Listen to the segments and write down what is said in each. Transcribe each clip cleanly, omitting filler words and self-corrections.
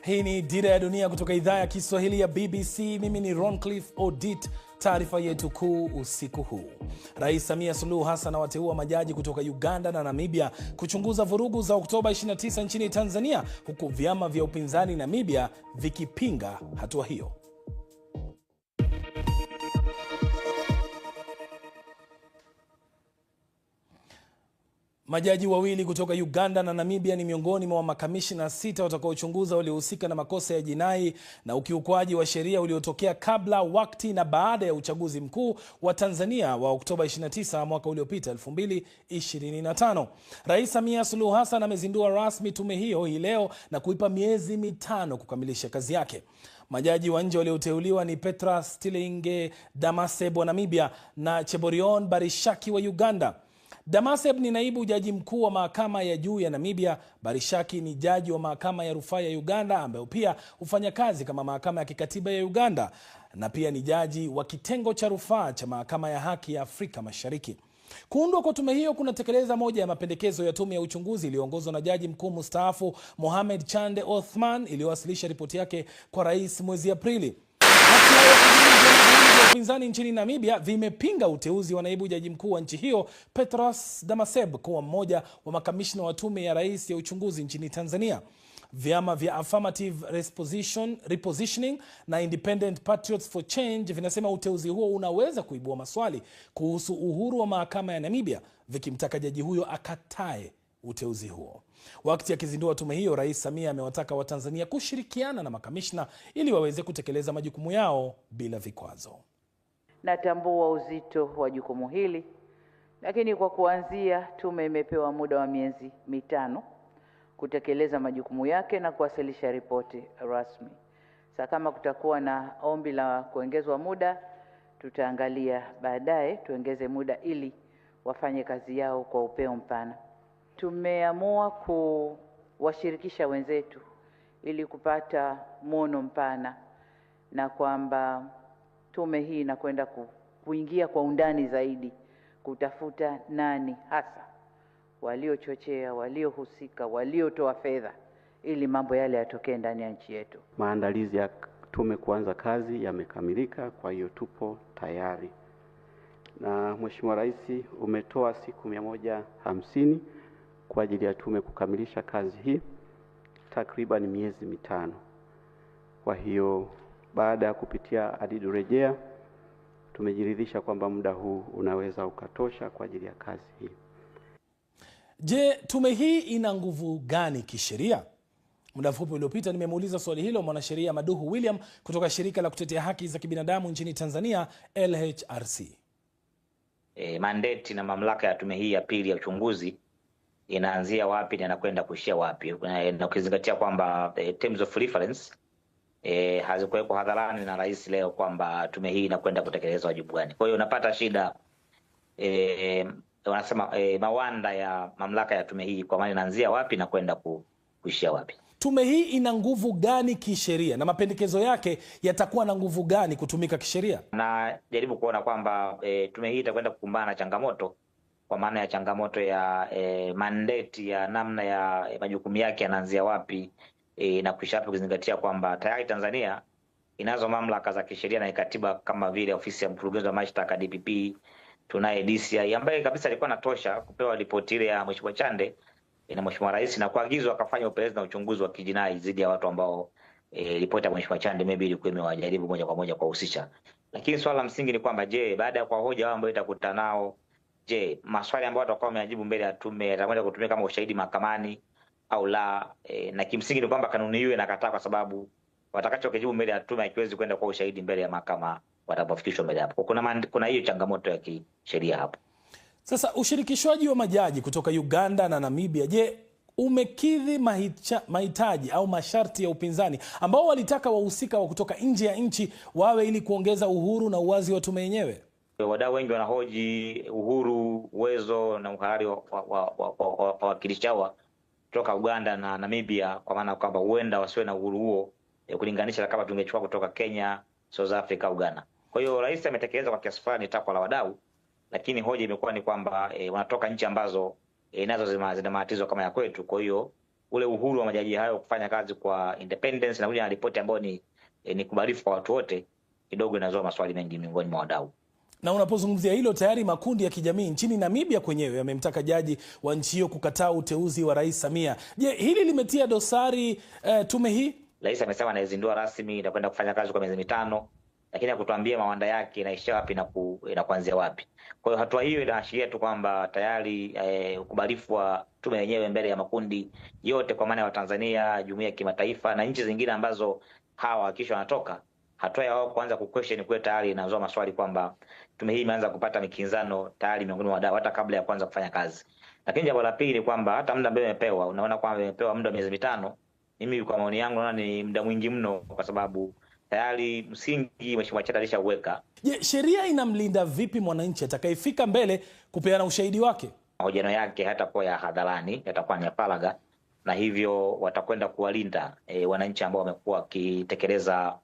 Hii ni Dira ya Dunia kutoka idhaa ya Kiswahili ya BBC. Mimi ni Roncliffe Odit. Taarifa yetu kuu usiku huu. Rais Samia Suluhu Hassan awateua majaji kutoka Uganda na Namibia kuchunguza vurugu za Oktoba 29 nchini Tanzania, huku vyama vya upinzani Namibia vikipinga hatua hiyo. Majaji wawili kutoka Uganda na Namibia ni miongoni mwa makamishna 6 watakaochunguza waliohusika na makosa ya jinai na ukiukwaji wa sheria uliotokea kabla, wakati na baada ya uchaguzi mkuu wa Tanzania wa Oktoba 29 mwaka uliopita 2025. Rais Samia Suluhu Hassan amezindua rasmi tume hiyo hii leo na kuipa miezi 5 kukamilisha kazi yake. Majaji wa nje walioteuliwa ni Petra Stilinge Damaseb wa Namibia na Cheborion Barishaki wa Uganda. Damaseb ni naibu jaji mkuu wa mahakama ya juu ya Namibia. Barishaki ni jaji wa mahakama ya rufaa ya Uganda, ambayo pia hufanya kazi kama mahakama ya kikatiba ya Uganda, na pia ni jaji wa kitengo cha rufaa cha mahakama ya haki ya Afrika Mashariki. Kuundwa kwa tume hiyo kunatekeleza moja ya mapendekezo ya tume ya uchunguzi iliyoongozwa na jaji mkuu mstaafu Mohamed Chande Othman, iliyowasilisha ripoti yake kwa rais mwezi Aprili. Upinzani nchini Namibia vimepinga uteuzi wa naibu jaji mkuu wa nchi hiyo Petros Damaseb kuwa mmoja wa makamishna wa tume ya rais ya uchunguzi nchini Tanzania. Vyama vya Affirmative Repositioning na Independent Patriots for Change vinasema uteuzi huo unaweza kuibua maswali kuhusu uhuru wa mahakama ya Namibia, vikimtaka jaji huyo akatae uteuzi huo. Wakati akizindua tume hiyo, Rais Samia amewataka Watanzania kushirikiana na makamishna ili waweze kutekeleza majukumu yao bila vikwazo. Natambua uzito wa jukumu hili, lakini kwa kuanzia tume imepewa muda wa miezi 5 kutekeleza majukumu yake na kuwasilisha ripoti rasmi. Sasa kama kutakuwa na ombi la kuongezwa muda, tutaangalia baadaye tuongeze muda ili wafanye kazi yao kwa upeo mpana. Tumeamua kuwashirikisha wenzetu ili kupata muono mpana, na kwamba tume hii inakwenda kuingia kwa undani zaidi kutafuta nani hasa waliochochea, waliohusika, waliotoa fedha ili mambo yale yatokee ndani ya nchi yetu. Maandalizi ya tume kuanza kazi yamekamilika, kwa hiyo tupo tayari. Na Mheshimiwa Rais umetoa siku 150 kwa ajili ya tume kukamilisha kazi hii, takriban miezi 5. Kwa hiyo baada ya kupitia adidu rejea, tumejiridhisha kwamba muda huu unaweza ukatosha kwa ajili ya kazi hii. Je, tume hii ina nguvu gani kisheria? Muda mfupi uliopita nimemuuliza swali hilo mwanasheria Maduhu William kutoka shirika la kutetea haki za kibinadamu nchini Tanzania, LHRC. Mandate na mamlaka ya tume hii ya pili ya uchunguzi inaanzia wapi na inakwenda kuishia wapi? Na ukizingatia kwamba terms of reference hazikuwekwa hadharani na rais leo kwamba tume hii inakwenda kutekeleza wajibu gani. Kwa hiyo unapata shida wanasema mawanda ya mamlaka ya tume hii, kwa maana inaanzia wapi na kwenda kuishia wapi. Tume hii ina nguvu gani kisheria na mapendekezo yake yatakuwa na nguvu gani kutumika kisheria? Na jaribu kuona kwamba tume hii itakwenda kukumbana na changamoto, kwa maana ya changamoto ya mandate ya namna ya majukumu yake yanaanzia wapi na kushapi, kuzingatia kwamba tayari Tanzania inazo mamlaka za kisheria na katiba kama vile ofisi ya mkurugenzi wa mashtaka DPP, tunaye DCI ambaye kabisa alikuwa anatosha kupewa ripoti ile ya Mheshimiwa Chande na Mheshimiwa Rais na kuagizwa akafanya upelelezi na uchunguzi wa kijinai dhidi ya watu ambao ripoti ya Mheshimiwa Chande maybe ilikuwa imewajaribu moja kwa moja kuhusisha. Lakini swala la msingi ni kwamba je, baada ya kwa hoja wao ambao itakutana nao, je, maswali ambayo watakuwa wamejibu mbele ya tume yatakwenda kutumika kama ushahidi mahakamani au la? Na kimsingi ni kwamba kanuni hiyo inakataa, kwa sababu watakachokijibu mbele ya tume haiwezi kwenda kwa ushahidi mbele ya mahakama watapofikishwa mbele hapo. Kuna hiyo changamoto ya kisheria hapo. Sasa ushirikishwaji wa majaji kutoka Uganda na Namibia, je, umekidhi mahitaji au masharti ya upinzani ambao walitaka wahusika wa kutoka nje ya nchi wawe ili kuongeza uhuru na uwazi wa tume yenyewe? Wadau wengi wanahoji uhuru, uwezo na uhalali wa wawakilishi hawa kutoka Uganda na Namibia, kwa maana kwamba huenda wasiwe na uhuru huo kulinganisha na kama tungechukua kutoka Kenya, South Africa, Uganda. Kwa hiyo rais ametekeleza kwa kiasi fulani takwa la wadau, lakini hoja imekuwa ni kwamba wanatoka nchi ambazo nazo zina matatizo kama ya kwetu. Kwa hiyo ule uhuru wa majaji hayo kufanya kazi kwa independence na kuja na ripoti ambayo ni kubalifu kwa watu wote, kidogo inazoa maswali mengi miongoni mwa wadau. Na unapozungumzia hilo, tayari makundi ya kijamii nchini Namibia kwenyewe yamemtaka jaji wa nchi hiyo kukataa uteuzi wa Rais Samia. Je, hili limetia dosari tume hii? Rais amesema anaizindua rasmi na kwenda kufanya kazi kwa miezi 5, lakini hakutuambia mawanda yake inaishia wapi na kuanzia wapi. Kwa hiyo hatua hiyo inaashiria tu kwamba tayari ukubalifu wa tume yenyewe mbele ya makundi yote, kwa maana ya Watanzania, jumuiya ya kimataifa na nchi zingine ambazo hawa hakisha wanatoka, hatua ya wao kuanza kuquestion kwa tayari inazoa maswali kwamba tume hii imeanza kupata mikinzano tayari miongoni mwa wadau hata kabla ya kuanza kufanya kazi. Lakini jambo la pili ni kwamba hata muda ambao imepewa, unaona kwamba imepewa muda wa miezi 5, mimi kwa maoni yangu naona ni muda mwingi mno, kwa sababu tayari msingi Mheshimiwa Chatta alishauweka. Je, sheria inamlinda vipi mwananchi atakayefika mbele kupeana ushahidi wake? Mahojiano yake hatakuwa ya hadharani, yatakuwa ni ya faragha, na hivyo watakwenda kuwalinda wananchi ambao wamekuwa wakitekeleza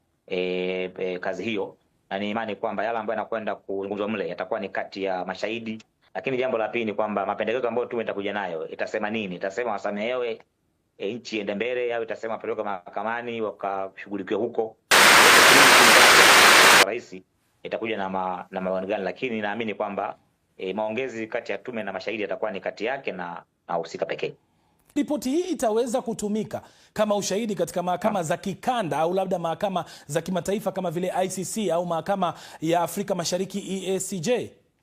kazi hiyo, na ni imani kwamba yale ambayo yanakwenda kuzungumzwa mle yatakuwa ni kati ya mashahidi. Lakini jambo la pili ni kwamba mapendekezo ambayo tume itakuja nayo itasema nini? Itasema wasamehewe, nchi iende mbele, au itasema peleka mahakamani wakashughulikiwa huko? Rais itakuja na maoni gani? Lakini naamini kwamba maongezi kati ya tume na mashahidi yatakuwa ni kati yake na wahusika pekee. Ripoti hii itaweza kutumika kama ushahidi katika mahakama za kikanda au labda mahakama za kimataifa kama vile ICC au mahakama ya Afrika Mashariki EACJ?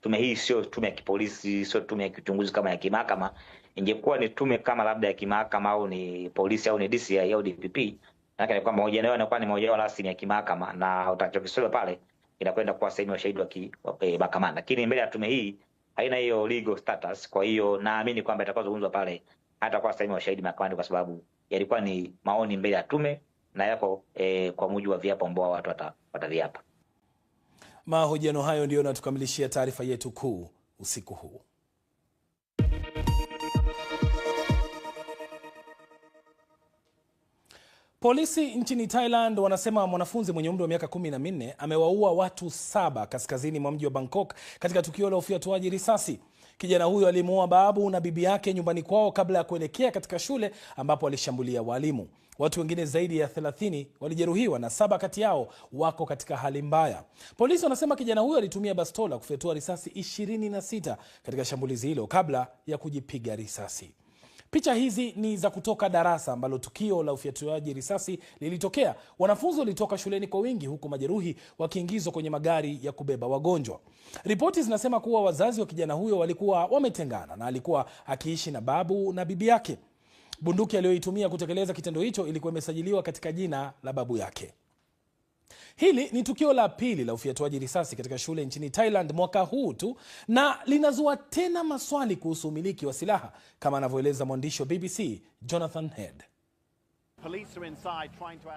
Tume hii sio tume ya kipolisi, sio tume ya kichunguzi kama ya kimahakama. Ingekuwa ni tume kama labda ya kimahakama au ni polisi au ni DCI au DPP, lakini kwamba mahojiano yanakuwa ni mahojiano rasmi ya kimahakama, na utakachokisema pale inakwenda kuwa sehemu ya ushahidi wa mahakamani. Lakini mbele ya tume hii haina hiyo legal status, kwa hiyo naamini kwamba itakazozungumzwa pale hata kwa sehemu ya ushahidi mahakamani, kwa sababu yalikuwa ni maoni mbele ya tume na yako kwa mujibu wa viapo ambao watu wataviapa. Mahojiano hayo ndio yanatukamilishia taarifa yetu kuu usiku huu. Polisi nchini Thailand wanasema mwanafunzi mwenye umri wa miaka 14 amewaua watu 7 kaskazini mwa mji wa Bangkok katika tukio la ufyatuaji risasi. Kijana huyo alimuua babu na bibi yake nyumbani kwao kabla ya kuelekea katika shule ambapo alishambulia walimu. Watu wengine zaidi ya 30 walijeruhiwa na 7 kati yao wako katika hali mbaya. Polisi wanasema kijana huyo alitumia bastola kufyatua risasi 26 katika shambulizi hilo kabla ya kujipiga risasi. Picha hizi ni za kutoka darasa ambalo tukio la ufyatuaji risasi lilitokea. Wanafunzi walitoka shuleni kwa wingi huku majeruhi wakiingizwa kwenye magari ya kubeba wagonjwa. Ripoti zinasema kuwa wazazi wa kijana huyo walikuwa wametengana na alikuwa akiishi na babu na bibi yake. Bunduki aliyoitumia kutekeleza kitendo hicho ilikuwa imesajiliwa katika jina la babu yake. Hili ni tukio la pili la ufyatuaji risasi katika shule nchini Thailand mwaka huu tu, na linazua tena maswali kuhusu umiliki wa silaha, kama anavyoeleza mwandishi wa BBC Jonathan Head.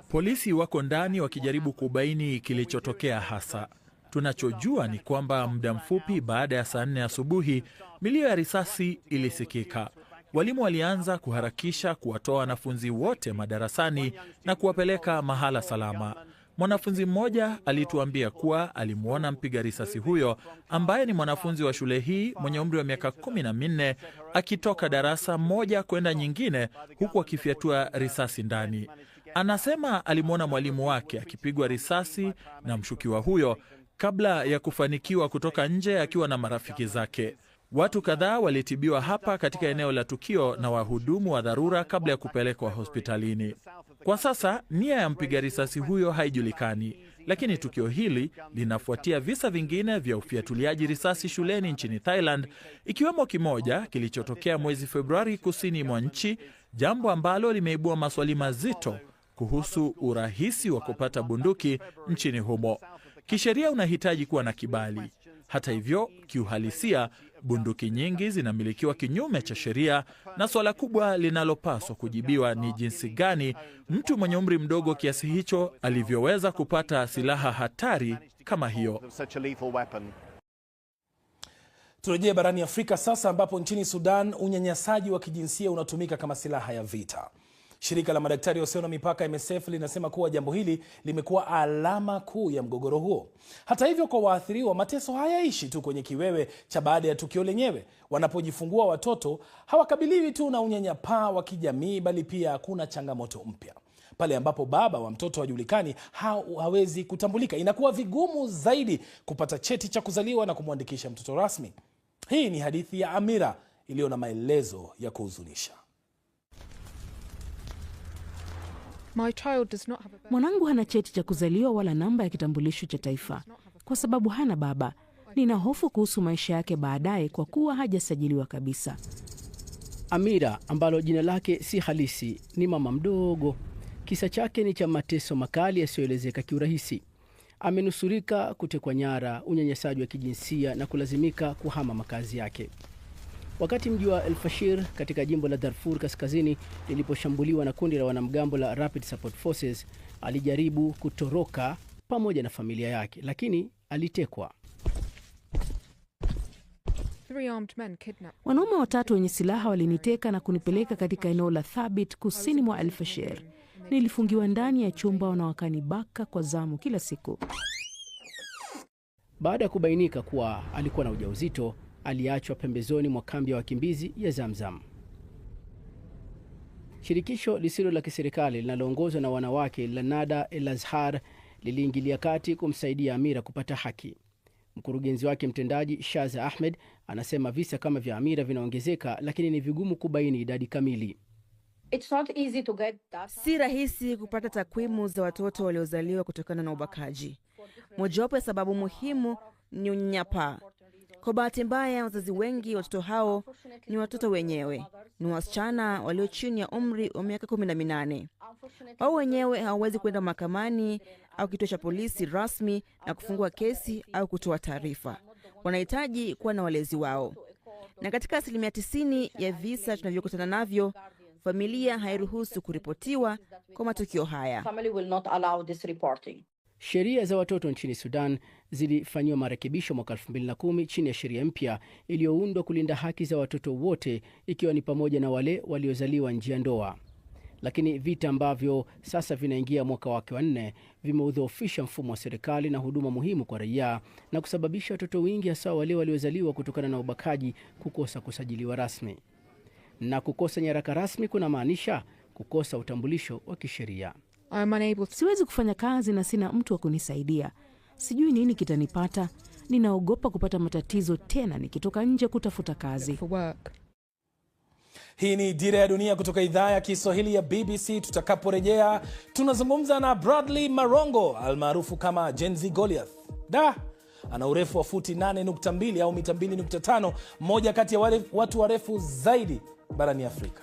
Polisi wako ndani wakijaribu kubaini kilichotokea hasa. Tunachojua ni kwamba muda mfupi baada ya saa 4 asubuhi milio ya risasi ilisikika. Walimu walianza kuharakisha kuwatoa wanafunzi wote madarasani na kuwapeleka mahala salama. Mwanafunzi mmoja alituambia kuwa alimuona mpiga risasi huyo ambaye ni mwanafunzi wa shule hii mwenye umri wa miaka 14 akitoka darasa moja kwenda nyingine huku akifyatua risasi ndani. Anasema alimuona mwalimu wake akipigwa risasi na mshukiwa huyo kabla ya kufanikiwa kutoka nje akiwa na marafiki zake. Watu kadhaa walitibiwa hapa katika eneo la tukio na wahudumu wa dharura kabla ya kupelekwa hospitalini. Kwa sasa nia ya mpiga risasi huyo haijulikani, lakini tukio hili linafuatia visa vingine vya ufyatuliaji risasi shuleni nchini Thailand, ikiwemo kimoja kilichotokea mwezi Februari kusini mwa nchi, jambo ambalo limeibua maswali mazito kuhusu urahisi wa kupata bunduki nchini humo. Kisheria unahitaji kuwa na kibali. Hata hivyo, kiuhalisia, bunduki nyingi zinamilikiwa kinyume cha sheria, na swala kubwa linalopaswa kujibiwa ni jinsi gani mtu mwenye umri mdogo kiasi hicho alivyoweza kupata silaha hatari kama hiyo. Turejee barani Afrika sasa, ambapo nchini Sudan unyanyasaji wa kijinsia unatumika kama silaha ya vita. Shirika la madaktari wasio na mipaka MSF linasema kuwa jambo hili limekuwa alama kuu ya mgogoro huo. Hata hivyo, kwa waathiriwa, mateso hayaishi tu kwenye kiwewe cha baada ya tukio lenyewe. Wanapojifungua watoto hawakabiliwi tu na unyanyapaa wa kijamii, bali pia kuna changamoto mpya. Pale ambapo baba wa mtoto hajulikani, hawezi kutambulika, inakuwa vigumu zaidi kupata cheti cha kuzaliwa na kumwandikisha mtoto rasmi. Hii ni hadithi ya Amira iliyo na maelezo ya kuhuzunisha. Mwanangu hana cheti cha kuzaliwa wala namba ya kitambulisho cha taifa kwa sababu hana baba. Nina hofu kuhusu maisha yake baadaye kwa kuwa hajasajiliwa kabisa. Amira, ambalo jina lake si halisi, ni mama mdogo. Kisa chake ni cha mateso makali yasiyoelezeka kiurahisi. Amenusurika kutekwa nyara, unyanyasaji wa kijinsia na kulazimika kuhama makazi yake. Wakati mji wa El Fasher katika jimbo la Darfur Kaskazini liliposhambuliwa na kundi la wanamgambo la Rapid Support Forces, alijaribu kutoroka pamoja na familia yake, lakini alitekwa. Wanaume 3 wenye silaha waliniteka na kunipeleka katika eneo la Thabit kusini mwa El Fasher. Nilifungiwa ndani ya chumba na wakanibaka kwa zamu kila siku. Baada ya kubainika kuwa alikuwa na ujauzito, aliachwa pembezoni mwa kambi ya wakimbizi ya Zamzam. Shirikisho lisilo la kiserikali linaloongozwa na wanawake la Nada El Azhar liliingilia kati kumsaidia Amira kupata haki. Mkurugenzi wake mtendaji Shaza Ahmed anasema visa kama vya Amira vinaongezeka, lakini ni vigumu kubaini idadi kamili. Si rahisi kupata takwimu za watoto waliozaliwa kutokana na ubakaji. Mojawapo ya sababu muhimu ni unyanyapaa. Kwa bahati mbaya, wazazi wengi watoto hao ni watoto wenyewe, ni wasichana walio chini ya umri wa miaka 18. Wao wenyewe hawawezi kwenda mahakamani au kituo cha polisi rasmi na kufungua kesi au kutoa taarifa. Wanahitaji kuwa na walezi wao. Na katika 90% ya visa tunavyokutana navyo, familia hairuhusu kuripotiwa kwa matukio haya. Sheria za watoto nchini Sudan zilifanyiwa marekebisho mwaka 2010 chini ya sheria mpya iliyoundwa kulinda haki za watoto wote, ikiwa ni pamoja na wale waliozaliwa nje ya ndoa. Lakini vita ambavyo sasa vinaingia mwaka wake wa 4 vimeudhoofisha mfumo wa serikali na huduma muhimu kwa raia na kusababisha watoto wengi, hasa wale waliozaliwa kutokana na ubakaji, kukosa kusajiliwa rasmi. Na kukosa nyaraka rasmi kuna maanisha kukosa utambulisho wa kisheria. Siwezi kufanya kazi na sina mtu wa kunisaidia. Sijui nini kitanipata. Ninaogopa kupata matatizo tena nikitoka nje kutafuta kazi. Hii ni Dira ya Dunia kutoka idhaa ya Kiswahili ya BBC. Tutakaporejea tunazungumza na Bradley Marongo almaarufu kama Gen Z Goliath. Ana urefu wa futi 8.2 au mita 2.5, mmoja kati ya watu warefu zaidi barani Afrika.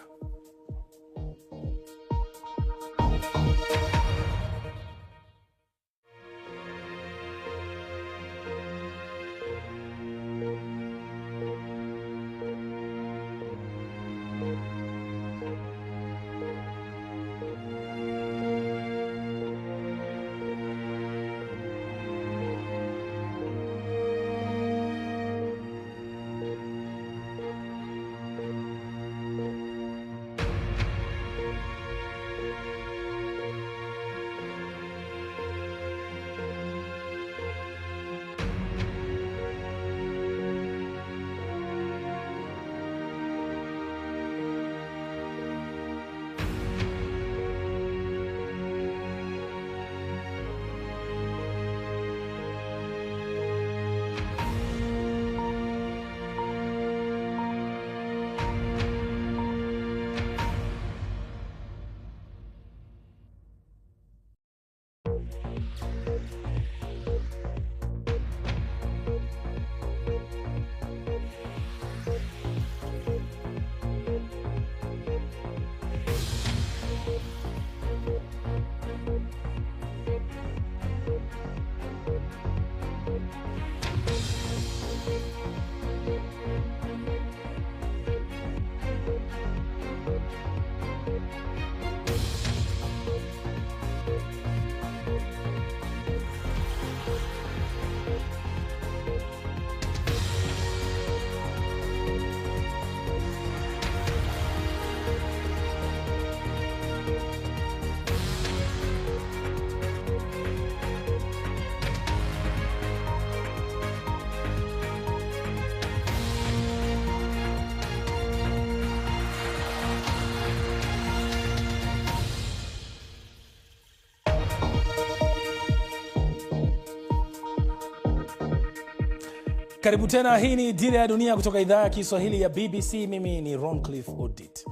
Karibu tena, hii ni Dira ya Dunia kutoka idhaa ya Kiswahili ya BBC. Mimi ni Roncliffe Odit.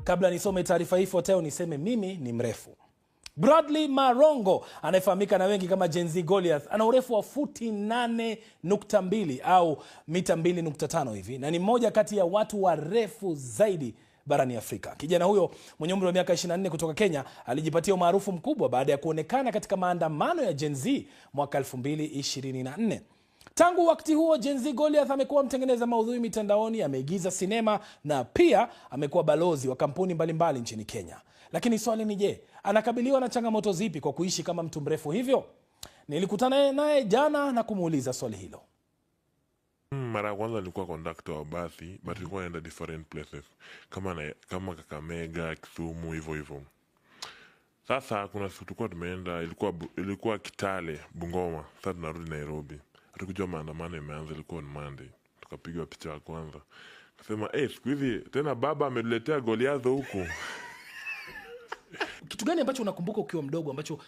Kabla nisome taarifa hii ifuatayo, niseme mimi ni mrefu. Bradley Marongo anayefahamika na wengi kama Gen Z Goliath ana urefu wa futi 8.2 au mita 2.5 hivi, na ni mmoja kati ya watu warefu zaidi barani Afrika. Kijana huyo mwenye umri wa miaka 24 kutoka Kenya alijipatia umaarufu mkubwa baada ya kuonekana katika maandamano ya Gen Z mwaka 2024. Tangu wakati huo, Gen Z Goliath amekuwa mtengeneza maudhui mitandaoni, ameigiza sinema na pia amekuwa balozi wa kampuni mbalimbali nchini Kenya. Lakini swali ni je, anakabiliwa na changamoto zipi kwa kuishi kama mtu mrefu hivyo? Nilikutana naye jana na kumuuliza swali hilo. Mara ya kwanza nilikuwa conductor wa basi, but nilikuwa naenda different places. Kama Kakamega, Kisumu, hivyo. Sasa kuna siku tulikuwa tumeenda, ilikuwa Kitale, Bungoma. Sasa tunarudi Nairobi. Hatukujua maandamano imeanza, ilikuwa ni Monday. Tukapigwa picha ya kwanza. Kasema, siku hizi tena baba ametuletea Goliath huku. Kitu gani ambacho unakumbuka ukiwa mdogo ambacho